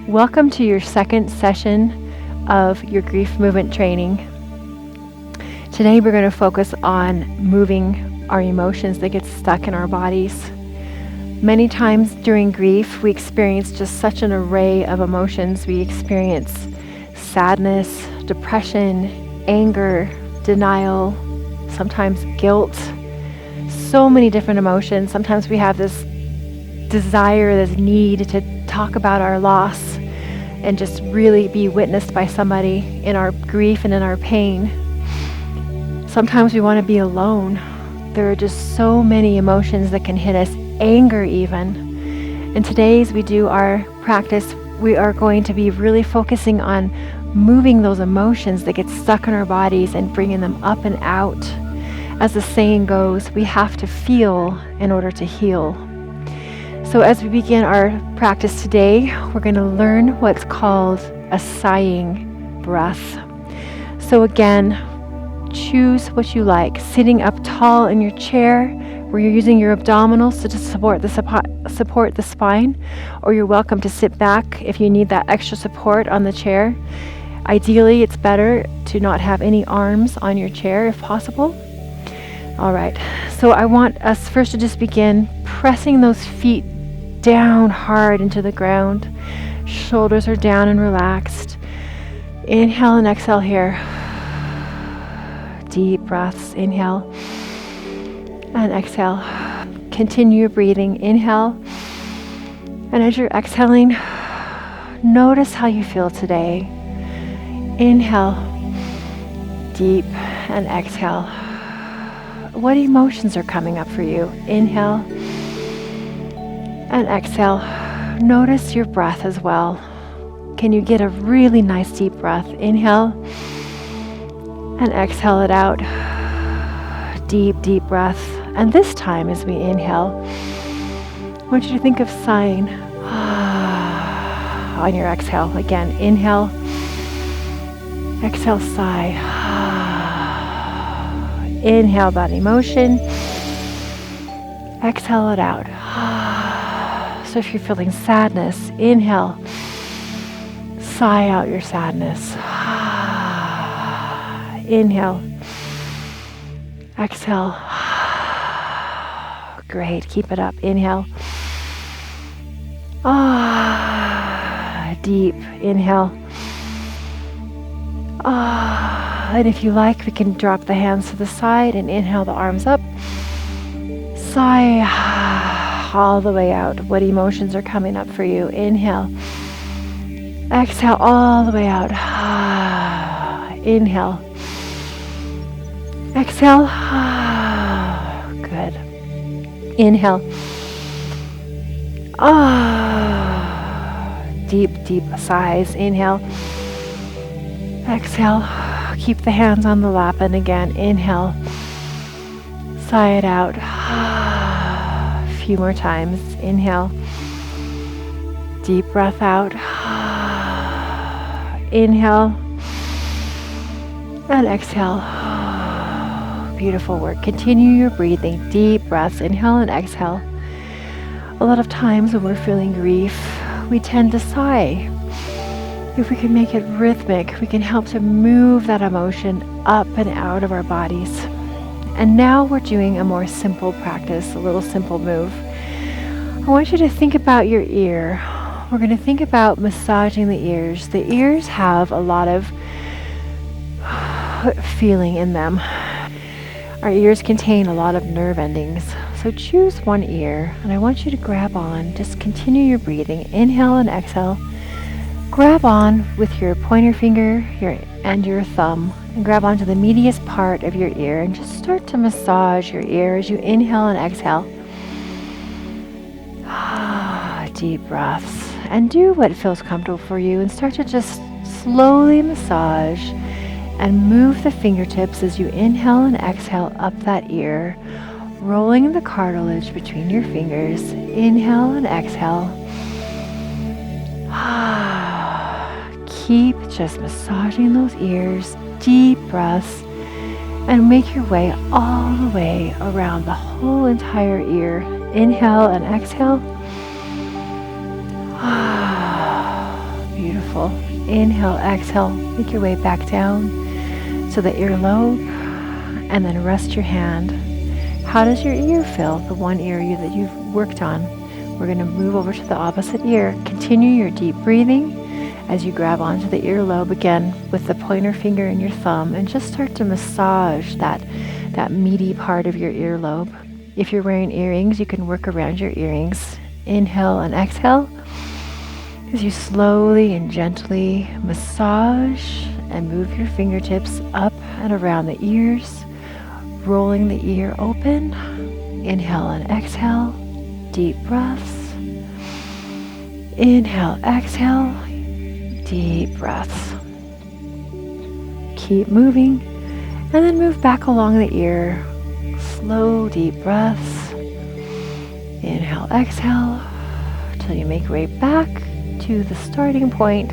Welcome to your second session of your grief movement training. Today we're going to focus on moving our emotions that get stuck in our bodies. Many times during grief, we experience just such an array of emotions. We experience sadness, depression, anger, denial, sometimes guilt, so many different emotions. Sometimes we have this desire, this need to talk about our loss and just really be witnessed by somebody in our grief and in our pain. Sometimes we want to be alone. There are just so many emotions that can hit us, anger even. And today as we do our practice, we are going to be really focusing on moving those emotions that get stuck in our bodies and bringing them up and out. As the saying goes, we have to feel in order to heal. So as we begin our practice today, we're going to learn what's called a sighing breath. So again, choose what you like. Sitting up tall in your chair, where you're using your abdominals to support the spine, or you're welcome to sit back if you need that extra support on the chair. Ideally, it's better to not have any arms on your chair if possible. All right, so I want us first to just begin pressing those feet down hard into the ground. Shoulders are down and relaxed. Inhale and exhale here. Deep breaths. Inhale and exhale. Continue your breathing. Inhale. And as you're exhaling, notice how you feel today. Inhale. Deep and exhale. What emotions are coming up for you? Inhale and exhale. Notice your breath as well. Can you get a really nice deep breath? Inhale and exhale it out. Deep, deep breath. And this time as we inhale, I want you to think of sighing on your exhale. Again, inhale, exhale, sigh. Inhale that emotion. Exhale it out. So if you're feeling sadness, inhale. Sigh out your sadness. Inhale. Exhale. Great. Keep it up. Inhale. Deep. Inhale. And if you like, we can drop the hands to the side and inhale the arms up. Sigh all the way out. What emotions are coming up for you? Inhale. Exhale all the way out. Inhale. Exhale. Good. Inhale. Deep, deep sighs. Inhale. Exhale. Keep the hands on the lap, and again, inhale. Sigh it out. A few more times. Inhale. Deep breath out. Inhale. And exhale. Beautiful work. Continue your breathing. Deep breaths. Inhale and exhale. A lot of times when we're feeling grief, we tend to sigh. If we can make it rhythmic, we can help to move that emotion up and out of our bodies. And now we're doing a more simple practice, a little simple move. I want you to think about your ear. We're going to think about massaging the ears. The ears have a lot of feeling in them. Our ears contain a lot of nerve endings. So choose one ear, and I want you to grab on. Just continue your breathing. Inhale and exhale. Grab on with your pointer finger and your thumb, and grab onto the meatiest part of your ear and just start to massage your ear as you inhale and exhale. Deep breaths. And do what feels comfortable for you and start to just slowly massage and move the fingertips as you inhale and exhale up that ear, rolling the cartilage between your fingers. Inhale and exhale. Keep just massaging those ears, deep breaths, and make your way all the way around the whole entire ear. Inhale and exhale. Beautiful. Inhale, exhale, make your way back down to the earlobe, and then rest your hand. How does your ear feel? The one ear that you've worked on. We're going to move over to the opposite ear. Continue your deep breathing as you grab onto the earlobe again with the pointer finger and your thumb, and just start to massage that meaty part of your earlobe. If you're wearing earrings, you can work around your earrings. Inhale and exhale as you slowly and gently massage and move your fingertips up and around the ears, rolling the ear open. Inhale and exhale, deep breaths. Inhale, exhale, deep breaths. Keep moving, and then move back along the ear. Slow, deep breaths. Inhale, exhale, till you make your way back to the starting point.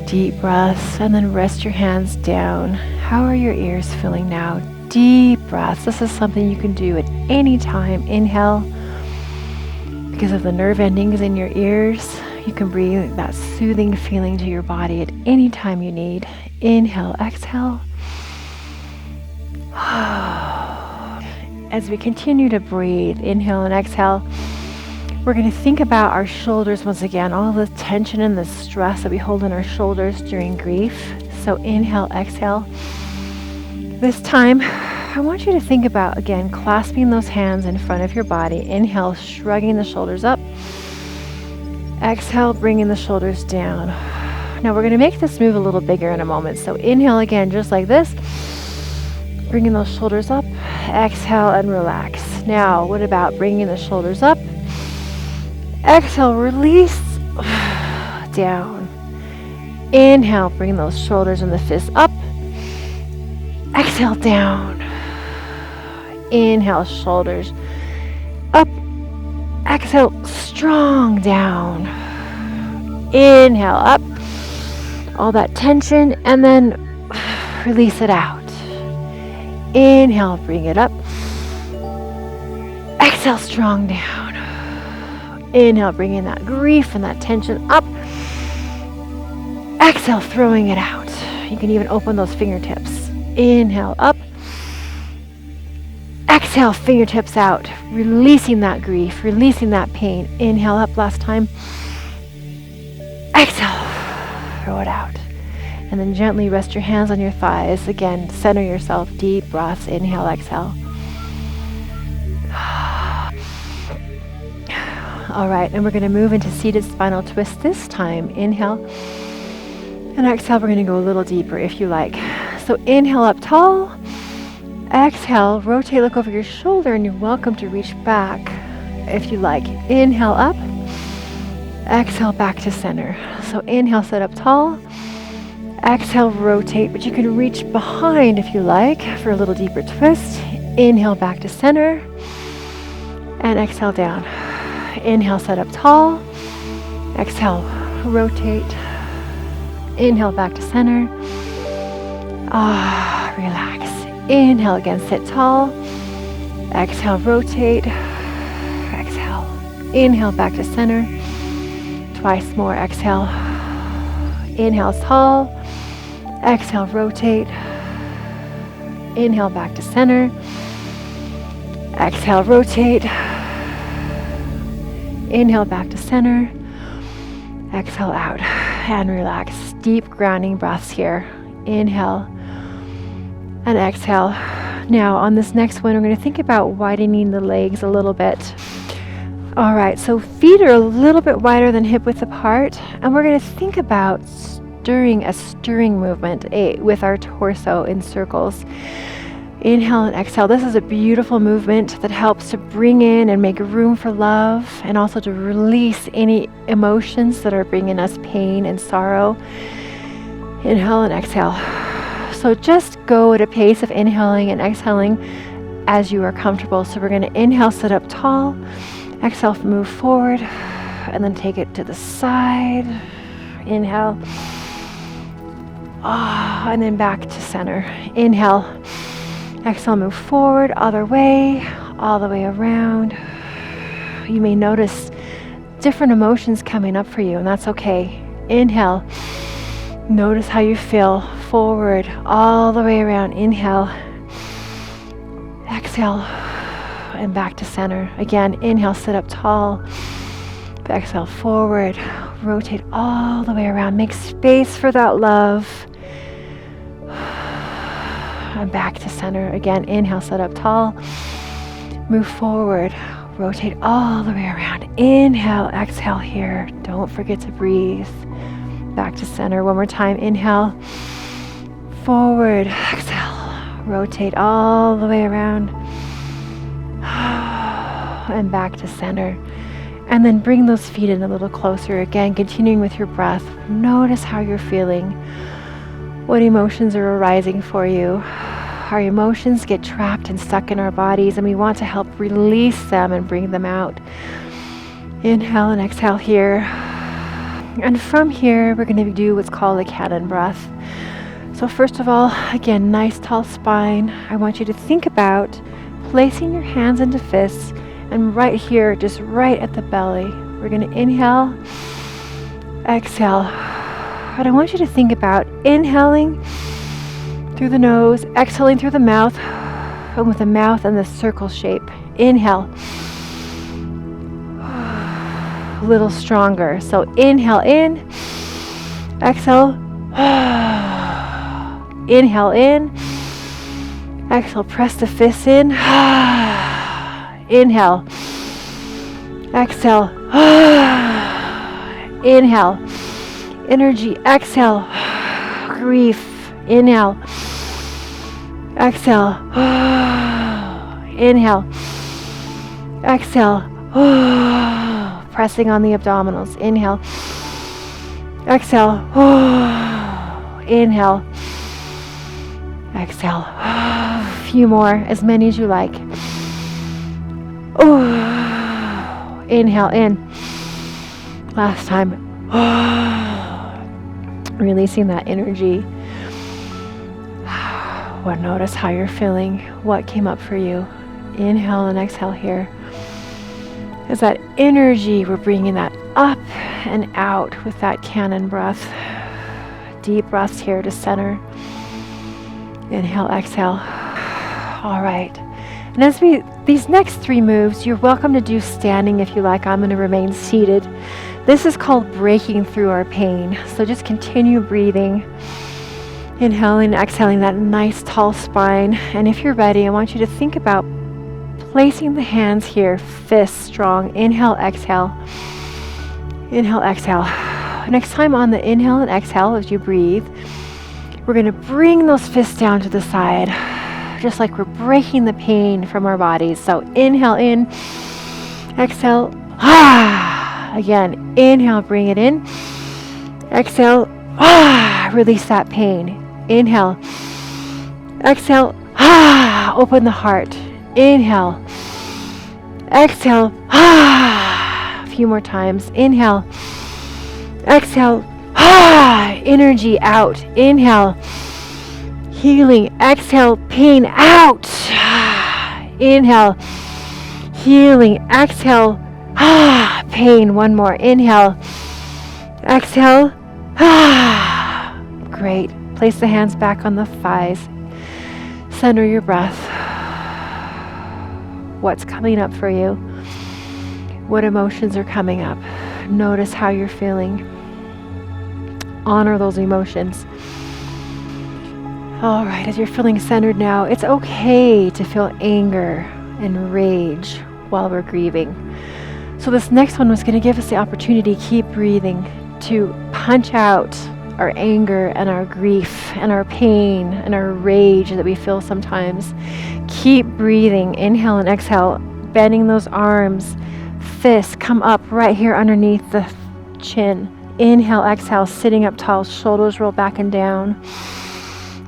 Deep breaths, and then rest your hands down. How are your ears feeling now? Deep breaths. This is something you can do at any time. Inhale. Because of the nerve endings in your ears, you can bring that soothing feeling to your body at any time you need. Inhale, exhale. As we continue to breathe, inhale and exhale, we're going to think about our shoulders once again, all the tension and the stress that we hold in our shoulders during grief. So inhale, exhale. This time, I want you to think about, again, clasping those hands in front of your body. Inhale, shrugging the shoulders up. Exhale, bringing the shoulders down. Now we're going to make this move a little bigger in a moment. So inhale again, just like this. Bringing those shoulders up. Exhale and relax. Now, what about bringing the shoulders up? Exhale, release. Down. Inhale, bring those shoulders and the fists up. Exhale, down. Inhale, shoulders up. Exhale, strong down. Inhale, up. All that tension, and then release it out. Inhale, bring it up. Exhale, strong down. Inhale, bringing that grief and that tension up. Exhale, throwing it out. You can even open those fingertips. Inhale, up. Exhale, fingertips out. Releasing that grief, releasing that pain. Inhale, up last time. Exhale, throw it out. And then gently rest your hands on your thighs. Again, center yourself. Deep breaths. Inhale, exhale. All right, and we're going to move into seated spinal twist this time. Inhale. And exhale, we're going to go a little deeper if you like. So inhale up tall. Exhale, rotate, look over your shoulder, and you're welcome to reach back if you like. Inhale up. Exhale, back to center. So inhale, sit up tall. Exhale, rotate, but you can reach behind if you like for a little deeper twist. Inhale, back to center. And exhale, down. Inhale, sit up tall. Exhale, rotate. Inhale, back to center. Relax. Inhale again, sit tall. Exhale, rotate. Exhale. Inhale, back to center. Twice more. Exhale. Inhale, tall. Exhale, rotate. Inhale, back to center. Exhale, rotate. Inhale, back to center. Exhale, out. And relax. Deep grounding breaths here. Inhale and exhale. Now on this next one, we're going to think about widening the legs a little bit. All right, so feet are a little bit wider than hip width apart, and we're going to think about stirring a stirring movement with our torso in circles. Inhale and exhale. This is a beautiful movement that helps to bring in and make room for love, and also to release any emotions that are bringing us pain and sorrow. Inhale and exhale. So just go at a pace of inhaling and exhaling as you are comfortable. So we're going to inhale, sit up tall. Exhale, move forward, and then take it to the side. Inhale. And then back to center. Inhale. Exhale, move forward, other way, all the way around. You may notice different emotions coming up for you, and that's okay. Inhale. Notice how you feel. Forward, all the way around. Inhale. Exhale. And back to center. Again, inhale, sit up tall. Exhale, forward. Rotate all the way around. Make space for that love. And back to center. Again, inhale, sit up tall. Move forward. Rotate all the way around. Inhale, exhale here. Don't forget to breathe. Back to center. One more time. Inhale. Forward. Exhale. Rotate all the way around. And back to center. And then bring those feet in a little closer. Again, continuing with your breath. Notice how you're feeling. What emotions are arising for you. Our emotions get trapped and stuck in our bodies, and we want to help release them and bring them out. Inhale and exhale here. And from here, we're going to do what's called a cannon breath. So first of all, again, nice tall spine. I want you to think about placing your hands into fists, and right here, just right at the belly. We're going to inhale, exhale. And I want you to think about inhaling through the nose, exhaling through the mouth, and with the mouth in the circle shape. Inhale. A little stronger. So inhale in, exhale. Inhale in, exhale. Press the fists in. Inhale, exhale. Inhale, energy. Exhale, grief. Inhale, exhale. Inhale, exhale. Pressing on the abdominals. Inhale, exhale. Inhale, exhale. A few more, as many as you like. Inhale in. Last time. Releasing that energy. Well, notice how you're feeling. What came up for you. Inhale and exhale here. As that energy, we're bringing that up and out with that cannon breath. Deep breaths here to center. Inhale, exhale. All right. And as these next three moves, you're welcome to do standing if you like. I'm going to remain seated. This is called breaking through our pain. So just continue breathing. Inhaling, exhaling that nice tall spine. And if you're ready, I want you to think about placing the hands here, fists strong. Inhale, exhale. Inhale, exhale. Next time on the inhale and exhale, as you breathe, we're going to bring those fists down to the side, just like we're breaking the pain from our bodies. So inhale in, exhale. Again, inhale, bring it in. Exhale, release that pain. Inhale, exhale, open the heart. Inhale, exhale, a few more times. Inhale, exhale, energy out. Inhale, healing. Exhale, pain out. Inhale, healing. Exhale, pain. One more. Inhale, exhale. Great. Place the hands back on the thighs. Center your breath. What's coming up for you? What emotions are coming up? Notice how you're feeling. Honor those emotions. All right, as you're feeling centered now, it's okay to feel anger and rage while we're grieving. So this next one was going to give us the opportunity to keep breathing, to punch out our anger and our grief and our pain and our rage that we feel sometimes. Keep breathing. Inhale and exhale, bending those arms. Fists come up right here underneath the chin. Inhale, exhale, sitting up tall, shoulders roll back and down.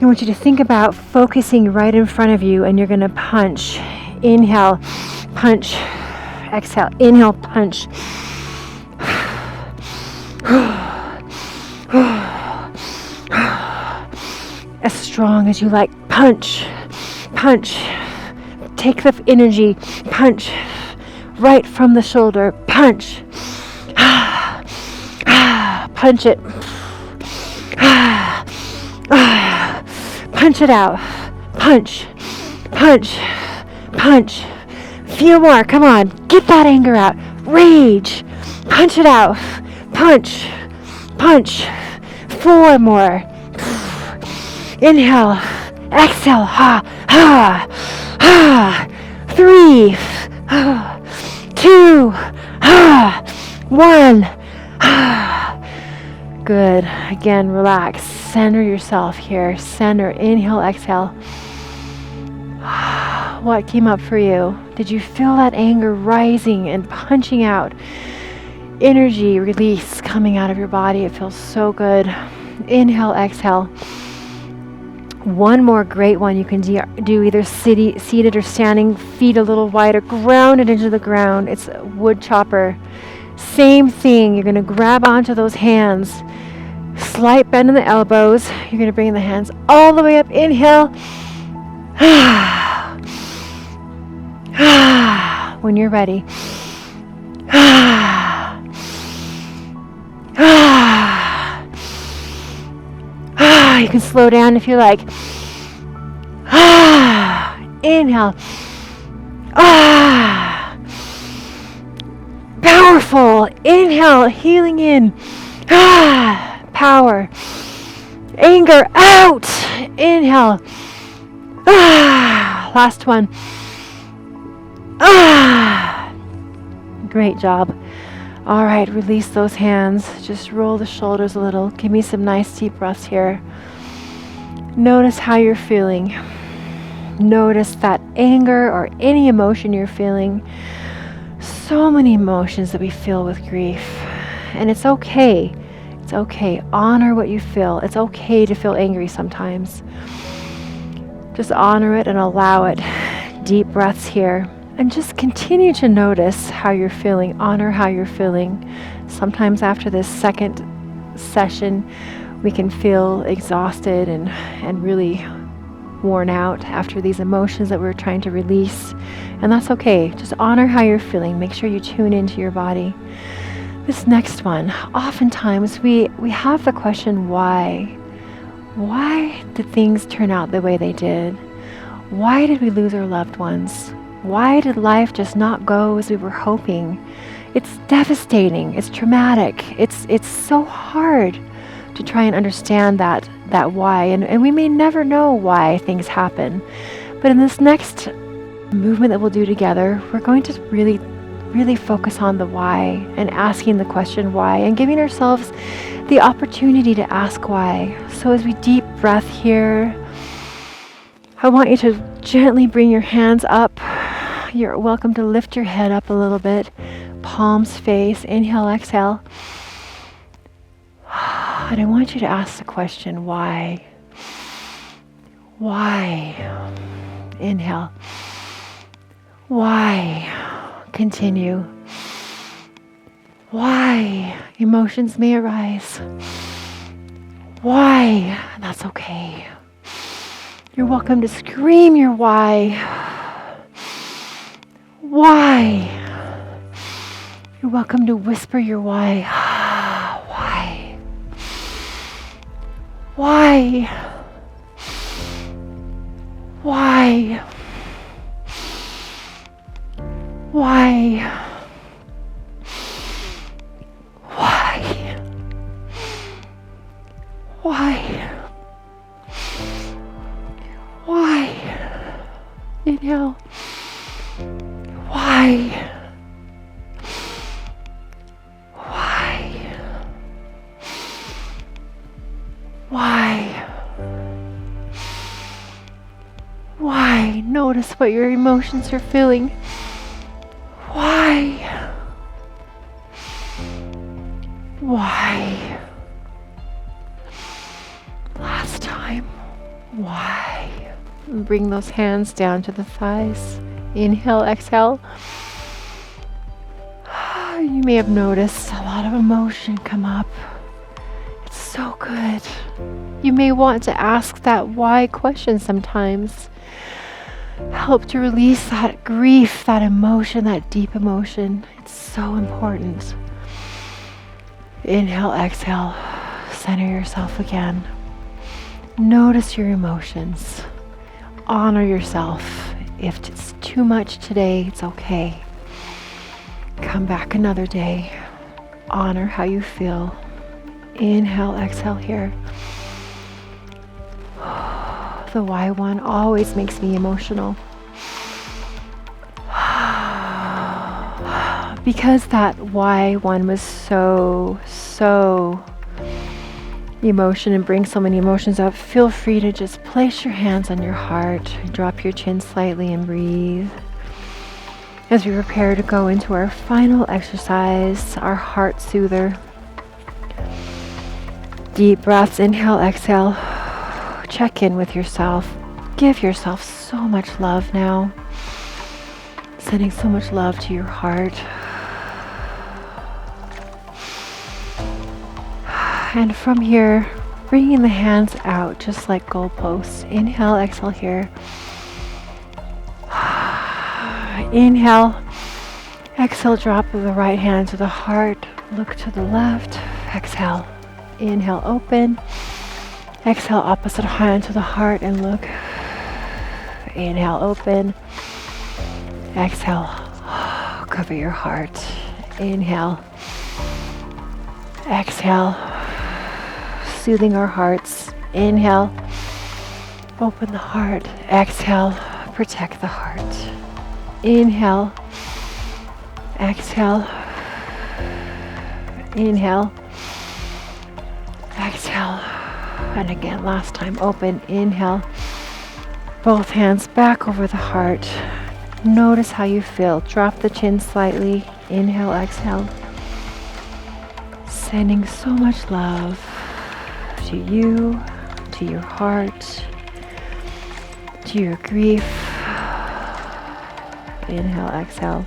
I want you to think about focusing right in front of you, and you're going to punch. Inhale, punch. Exhale, inhale, punch. As strong as you like. Punch, punch. Take the energy. Punch. Right from the shoulder. Punch. punch it. Punch it out. Punch. Punch. Punch. Few more. Come on. Get that anger out. Rage. Punch it out. Punch. Punch. 4 more. Inhale. Exhale. Ha. Ha. Ha. 3. 2. 1. Good. Again, relax. Center yourself here. Center. Inhale, exhale. What came up for you? Did you feel that anger rising and punching out? Energy release coming out of your body. It feels so good. Inhale, exhale. One more great one. You can do either seated or standing. Feet a little wider. Grounded into the ground. It's a wood chopper. Same thing. You're going to grab onto those hands. Slight bend in the elbows. You're going to bring the hands all the way up. Inhale. When you're ready. You can slow down if you like. Inhale. Powerful. Inhale, healing in. Power. Anger out. Inhale. Last one. Great job. All right, release those hands. Just roll the shoulders a little. Give me some nice deep breaths here. Notice how you're feeling. Notice that anger or any emotion you're feeling. So many emotions that we feel with grief. And it's okay. It's okay. Honor what you feel. It's okay to feel angry sometimes. Just honor it and allow it. Deep breaths here. And just continue to notice how you're feeling. Honor how you're feeling. Sometimes after this second session, we can feel exhausted and really worn out after these emotions that we're trying to release. And that's okay. Just honor how you're feeling. Make sure you tune into your body. This next one, oftentimes we have the question, why? Why did things turn out the way they did? Why did we lose our loved ones? Why did life just not go as we were hoping? It's devastating. It's traumatic. It's so hard to try and understand that why. And we may never know why things happen. But in this next movement that we'll do together, we're going to really, really focus on the why and asking the question why and giving ourselves the opportunity to ask why. So as we deep breath here, I want you to gently bring your hands up. You're welcome to lift your head up a little bit. Palms face. Inhale, exhale. And I want you to ask the question, why? Why? Inhale. Why? Continue. Why? Emotions may arise. Why? That's okay. You're welcome to scream your why. Why? You're welcome to whisper your why. Why? Why? Why? Why? Why? Why? Why? Inhale. Why? Why? Why? Why? Notice what your emotions are feeling. Why? Why? Last time. Why? And bring those hands down to the thighs. Inhale, exhale. You may have noticed a lot of emotion come up. It's so good. You may want to ask that why question sometimes. Help to release that grief, that emotion, that deep emotion. It's so important. Inhale, exhale. Center yourself again. Notice your emotions. Honor yourself. If it's too much today, it's okay. Come back another day. Honor how you feel. Inhale, exhale here. The why one always makes me emotional. Because that why one was so emotion and brings so many emotions up, feel free to just place your hands on your heart, drop your chin slightly and breathe. As we prepare to go into our final exercise, our heart soother. Deep breaths, inhale, exhale. Check in with yourself. Give yourself so much love now. Sending so much love to your heart. And from here, bringing the hands out just like goalposts. Inhale, exhale here. Inhale, exhale, drop the right hand to the heart. Look to the left. Exhale. Inhale, open. Exhale, opposite hand to the heart and look. Inhale, open. Exhale, cover your heart. Inhale. Exhale. Soothing our hearts. Inhale. Open the heart. Exhale. Protect the heart. Inhale. Exhale. Inhale. Exhale. And again, last time. Open. Inhale. Both hands back over the heart. Notice how you feel. Drop the chin slightly. Inhale, exhale. Sending so much love to you, to your heart, to your grief. Inhale, exhale.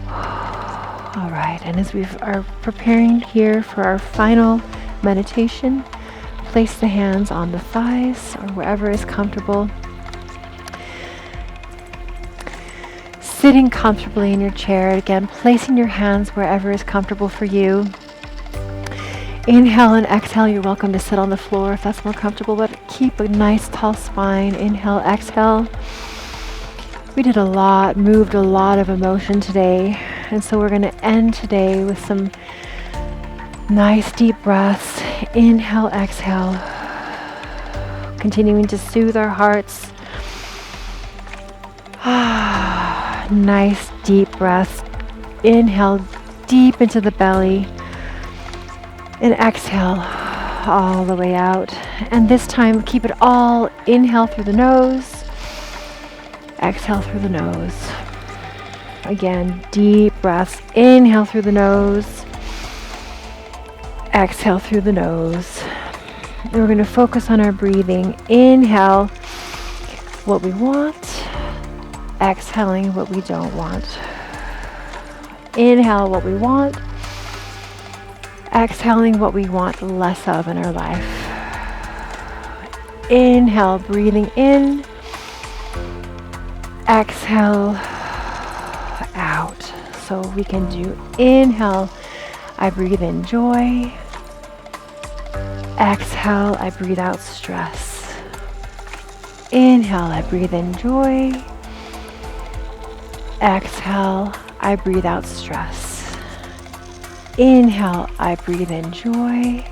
All right, and as we are preparing here for our final meditation, place the hands on the thighs or wherever is comfortable. Sitting comfortably in your chair, again, placing your hands wherever is comfortable for you. Inhale and exhale, you're welcome to sit on the floor if that's more comfortable, but keep a nice tall spine. Inhale, exhale. We did a lot, moved a lot of emotion today, and so we're going to end today with some nice deep breaths. Inhale, exhale. Continuing to soothe our hearts. Nice deep breaths. Inhale deep into the belly and exhale all the way out. And this time keep it all. Inhale through the nose, exhale through the nose. Again, deep breaths. Inhale through the nose, exhale through the nose. And we're going to focus on our breathing. Inhale what we want, exhaling what we don't want. Inhale what we want, exhaling what we want less of in our life. Inhale, breathing in, exhale out. So we can do inhale, I breathe in joy. Exhale, I breathe out stress. Inhale, I breathe in joy. Exhale, I breathe out stress. Inhale, I breathe in joy.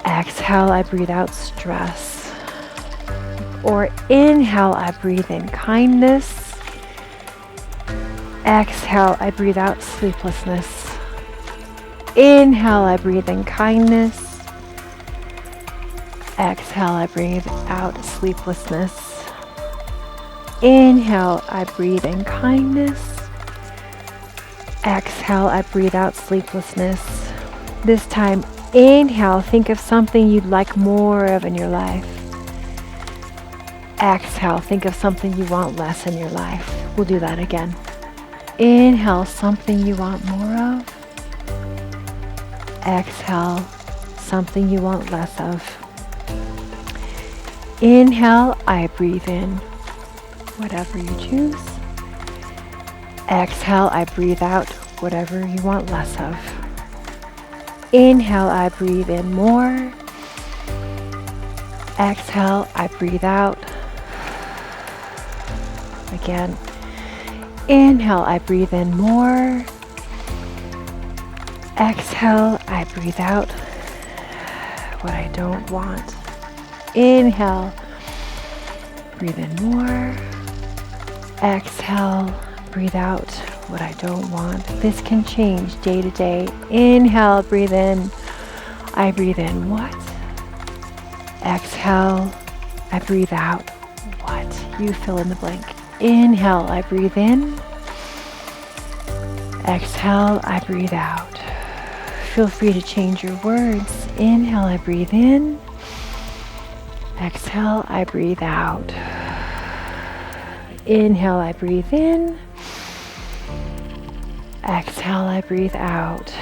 Exhale, I breathe out stress. Or inhale, I breathe in kindness. Exhale, I breathe out sleeplessness. Inhale, I breathe in kindness. Exhale, I breathe out sleeplessness. Inhale, I breathe in kindness. Exhale, I breathe out sleeplessness. This time, inhale, think of something you'd like more of in your life. Exhale, think of something you want less in your life. We'll do that again. Inhale, something you want more of. Exhale, something you want less of. Inhale, I breathe in whatever you choose. Exhale, I breathe out whatever you want less of. Inhale, I breathe in more. Exhale, I breathe out. Again. Inhale, I breathe in more. Exhale, I breathe out what I don't want. Inhale, breathe in more. Exhale, breathe out what I don't want. This can change day to day. Inhale, breathe in. I breathe in what? Exhale, I breathe out what? You fill in the blank. Inhale, I breathe in. Exhale, I breathe out. Feel free to change your words. Inhale, I breathe in. Exhale, I breathe out. Inhale, I breathe in. Exhale, I breathe out.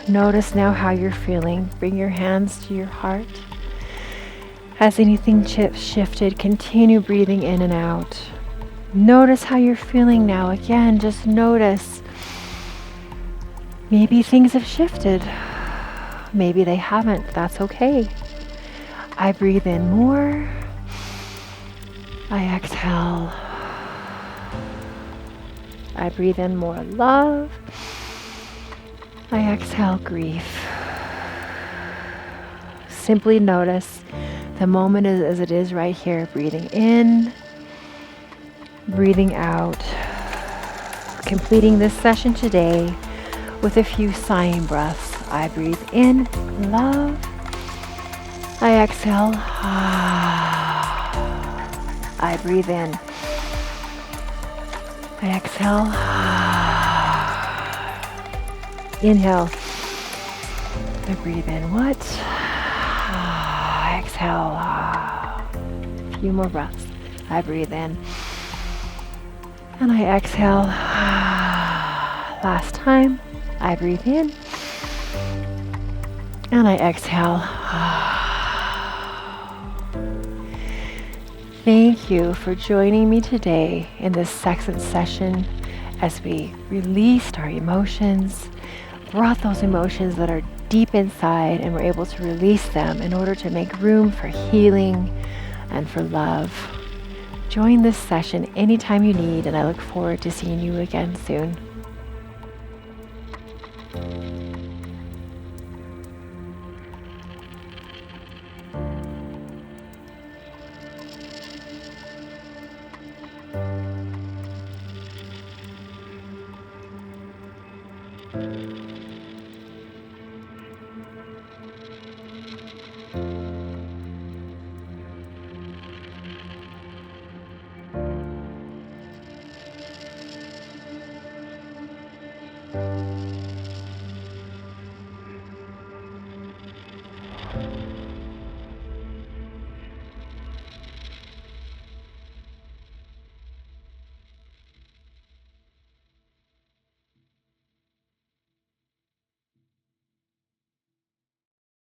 Notice now how you're feeling. Bring your hands to your heart. Has anything shifted? Continue breathing in and out. Notice how you're feeling now. Again, just notice. Maybe things have shifted. Maybe they haven't. That's okay. I breathe in more. I exhale. I breathe in more love. I exhale grief. Simply notice the moment as it is right here. Breathing in, breathing out. Completing this session today with a few sighing breaths. I breathe in, love. I exhale. I breathe in. I exhale. Inhale. I breathe in. What? I exhale. A few more breaths. I breathe in. And I exhale. Last time. I breathe in. And I exhale. Thank you for joining me today in this second session as we released our emotions, brought those emotions that are deep inside, and we're able to release them in order to make room for healing and for love. Join this session anytime you need, and I look forward to seeing you again soon.